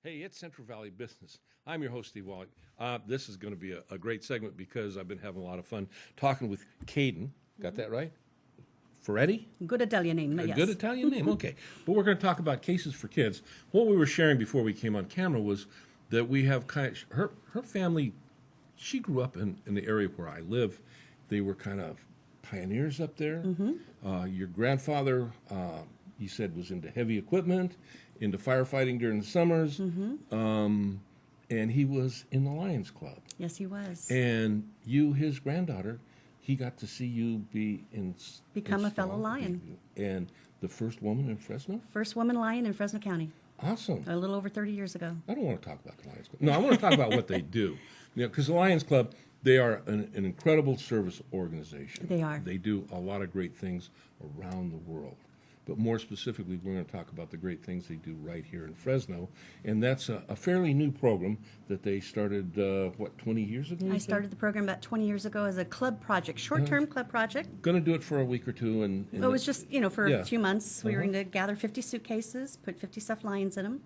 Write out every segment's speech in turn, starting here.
Hey, it's Central Valley Business. I'm your host, Steve Wallach. This is going to be a great segment because I've been having a lot of fun talking with Kaden. Got that right? Ferretti? Good Italian name, A yes. good Italian name, okay. But we're going to talk about Kases for Kids. What we were sharing before we came on camera was that we have her family, she grew up in the area where I live. They were kind of pioneers up there. Your grandfather, you said, was into heavy equipment, into firefighting during the summers, and he was in the Lions Club. Yes, he was. And you, his granddaughter, he got to see you Become a fellow Lion. And the first woman in Fresno? First woman Lion in Fresno County. Awesome. A little over 30 years ago. I don't want to talk about the Lions Club. No, I want to talk about what they do. Because the Lions Club, they are an incredible service organization. They are. They do a lot of great things around the world. But more specifically, we're going to talk about the great things they do right here in Fresno. And that's a fairly new program that they started, 20 years ago? I started the program about 20 years ago as a club project, short-term club project. Going to do it for a week or two. And It was just, for a few months. We were going to gather 50 suitcases, put 50 stuffed lions in them,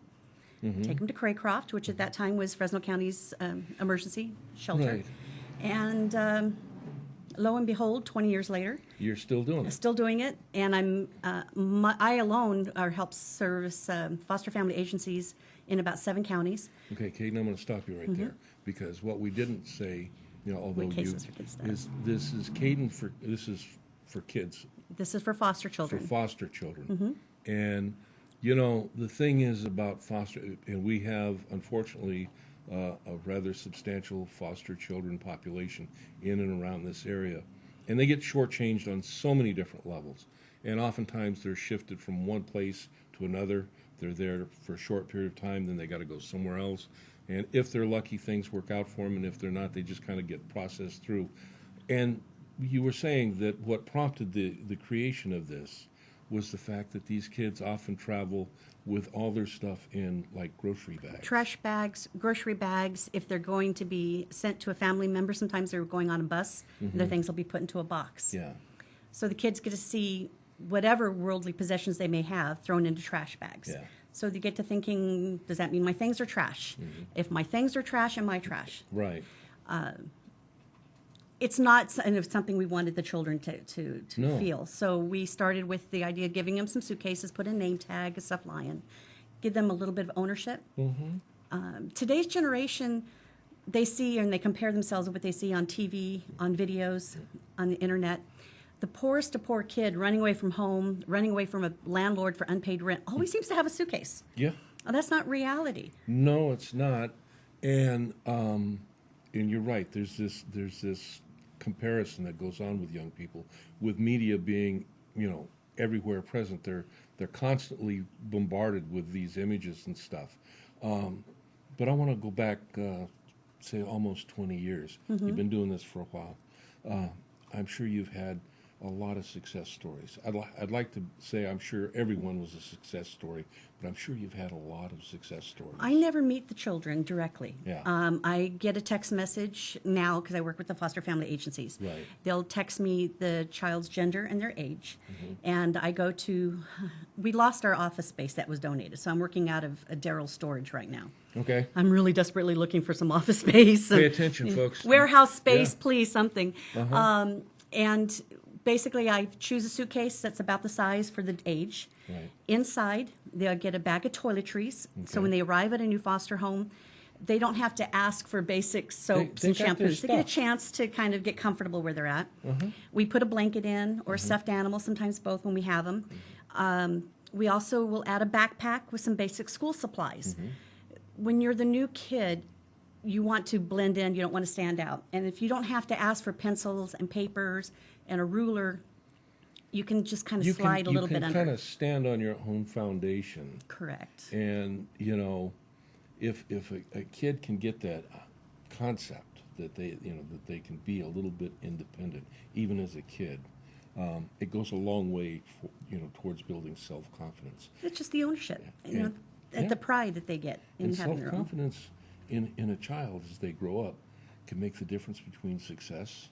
take them to Craycroft, which at that time was Fresno County's emergency shelter. Right. And lo and behold, 20 years later, You're still doing it. still doing it, and I alone help service foster family agencies in about 7 counties. Okay, Kaden, I'm going to stop you right there because what we didn't say, although Cases for Kids is this is Kaden this is for kids, This is for foster for children. foster children, and the thing is about foster, and we have unfortunately a rather substantial foster children population in and around this area, and they get shortchanged on so many different levels, and oftentimes they're shifted from one place to another. They're there for a short period of time, then they got to go somewhere else, and if they're lucky, things work out for them, and if they're not, they just kind of get processed through. And you were saying that what prompted the creation of this was the fact that these kids often travel with all their stuff in, like, grocery bags. Trash bags, grocery bags. If they're going to be sent to a family member, sometimes they're going on a bus, and their things will be put into a box. Yeah. So the kids get to see whatever worldly possessions they may have thrown into trash bags. Yeah. So they get to thinking, does that mean my things are trash? If my things are trash, am I trash? Right. It's not something we wanted the children to No. feel. So we started with the idea of giving them some suitcases, put a name tag, a stuffed lion, give them a little bit of ownership. Today's generation, they see and they compare themselves with what they see on TV, on videos, on the internet. The poorest of poor kid running away from home, running away from a landlord for unpaid rent, always seems to have a suitcase. Yeah. Oh, that's not reality. No, it's not. And you're right. There's this comparison that goes on with young people, with media being, everywhere present. They're constantly bombarded with these images and stuff. But I want to go back, say, almost 20 years. You've been doing this for a while. I'm sure you've had a lot of success stories. I'd like to say I'm sure everyone was a success story, but I'm sure you've had a lot of success stories. I never meet the children directly. Yeah. I get a text message now because I work with the foster family agencies. Right. They'll text me the child's gender and their age, and I go to. We lost our office space that was donated, so I'm working out of a Darryl storage right now. Okay. I'm really desperately looking for some office space. Pay attention, folks. Warehouse space, Yeah. please, something. And basically, I choose a suitcase that's about the size for the age. Right. Inside, they'll get a bag of toiletries. So when they arrive at a new foster home, they don't have to ask for basic soaps they and got their shampoos. They get a stuff. chance to kind of get comfortable where they're at. We put a blanket in or a stuffed animal, sometimes both when we have them. We also will add a backpack with some basic school supplies. When you're the new kid, you want to blend in, you don't want to stand out. And if you don't have to ask for pencils and papers and a ruler, you can just kind of slide a little bit You under. can kind of stand on your own foundation. Correct. And, if a kid can get that concept that they can be a little bit independent, even as a kid, it goes a long way towards building self-confidence. It's just the ownership, And- the pride that they get in And having their own. self-confidence in a child as they grow up can make the difference between success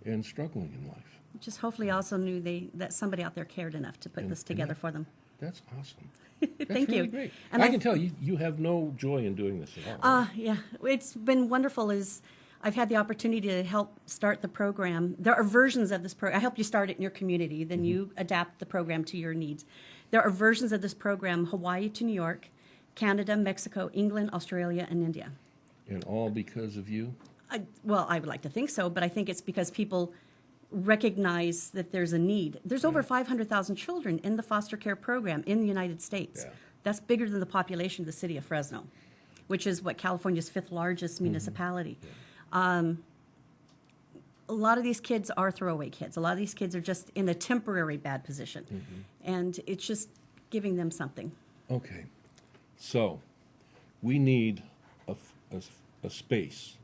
and struggling in life. Just hopefully also knew that somebody out there cared enough to put this together for them. That's awesome. Thank really you. Great. And I can tell you have no joy in doing this at all. Yeah, it's been wonderful. I've had the opportunity to help start the program. There are versions of this program. I help you start it in your community, then you adapt the program to your needs. There are versions of this program, Hawaii to New York, Canada, Mexico, England, Australia, and India. And all because of you? Well, I would like to think so, but I think it's because people recognize that there's a need. There's over 500,000 children in the foster care program in the United States. Yeah. That's bigger than the population of the city of Fresno, which is what California's fifth largest municipality. Yeah. A lot of these kids are throwaway kids. A lot of these kids are just in a temporary bad position, and it's just giving them something. Okay. So we need a space,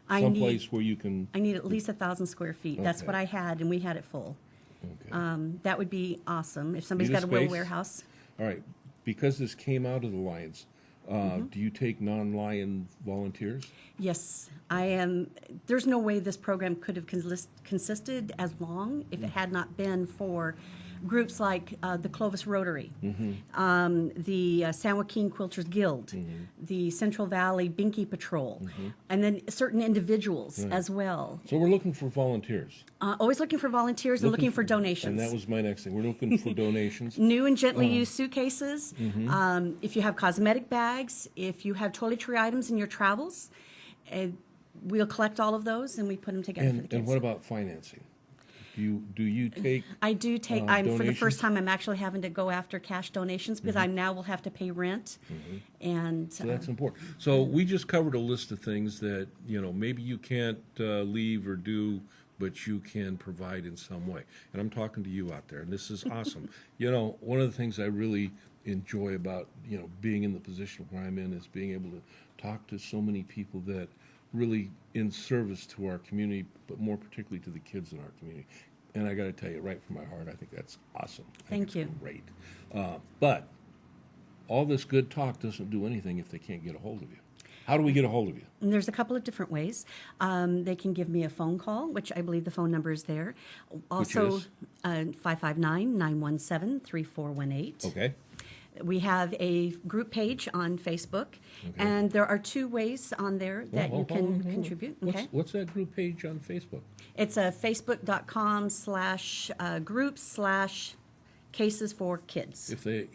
someplace where you can... I need at least 1,000 square feet. That's Okay. what I had, and we had it full. Okay. That would be awesome if somebody's Need a got a wheel space? warehouse. All right. Because this came out of the Lions, do you take non-Lion volunteers? Yes, I am. There's no way this program could have consisted as long if it had not been for groups like the Clovis Rotary, the San Joaquin Quilters Guild, the Central Valley Binky Patrol, and then certain individuals as well. So we're looking for volunteers. Always looking for volunteers and looking for donations. And that was my next thing. We're looking for donations. New and gently used suitcases. If you have cosmetic bags, if you have toiletry items in your travels, we'll collect all of those and we put them together for the kids. And what about financing? Do you take? I do take. For the donations? first time, I'm actually having to go after cash donations because I now will have to pay rent, and So that's important. So we just covered a list of things that maybe you can't leave or do, but you can provide in some way. And I'm talking to you out there, and this is awesome. One of the things I really enjoy about being in the position where I'm in is being able to talk to so many people that really in service to our community, but more particularly to the kids in our community. And I got to tell you, right from my heart, I think that's awesome. Thank you. Great. But all this good talk doesn't do anything if they can't get a hold of you. How do we get a hold of you? And there's a couple of different ways. They can give me a phone call, which I believe the phone number is there. Also, 559-917-3418. Okay. We have a group page on Facebook, and there are two ways on there that you can contribute. Okay. What's that group page on Facebook? It's a facebook.com/group/cases for kids. If they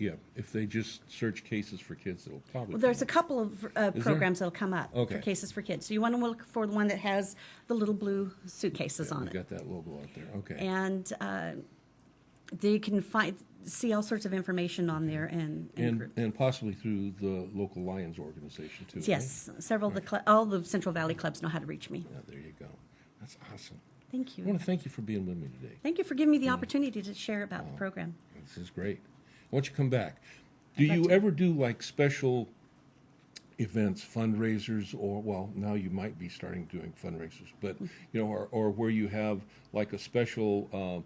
just search Cases for Kids, it'll probably. Well, there's a couple of programs there? that'll come up Okay. for Cases for Kids. So you want to look for the one that has the little blue suitcases on We it. got that logo out there. Okay. And they can see all sorts of information on there And possibly through the local Lions organization too. Yes, several of all the Central Valley clubs know how to reach me. Yeah, there you go. That's awesome. Thank I want you. to thank you for being with me today. Thank you for giving me the opportunity to share about the program. This is great. I want you to come back. Do like you to. ever do like special events, fundraisers, or now you might be starting doing fundraisers, but or where you have like a special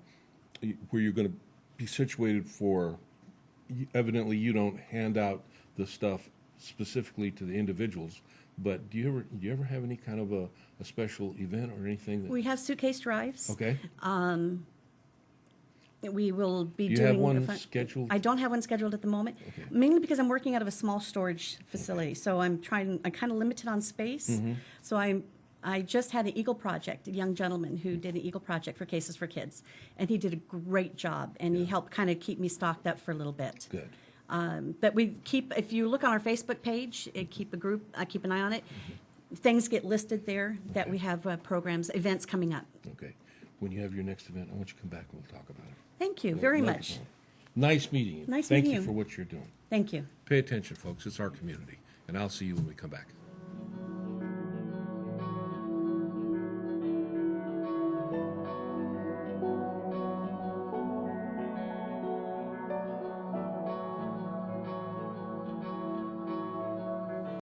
where you're going to be situated for? Evidently, you don't hand out the stuff specifically to the individuals, but do you ever have any kind of a special event or anything that? We have suitcase drives. Okay. We will be Do you doing. have one scheduled? I don't have one scheduled at the moment, Okay. mainly because I'm working out of a small storage facility. So I'm kind of limited on space. So I just had an Eagle project, a young gentleman who did an Eagle project for Cases for Kids, and he did a great job, and he helped kind of keep me stocked up for a little bit. Good. But we keep, if you look on our Facebook page, I keep an eye on it. Things get listed there that we have programs, events coming up. Okay. When you have your next event, I want you to come back and we'll talk about it. Thank you very much. Nice meeting you. Nice Thank meeting you you. for what you're doing. Thank you. Pay attention, folks. It's our community. And I'll see you when we come back.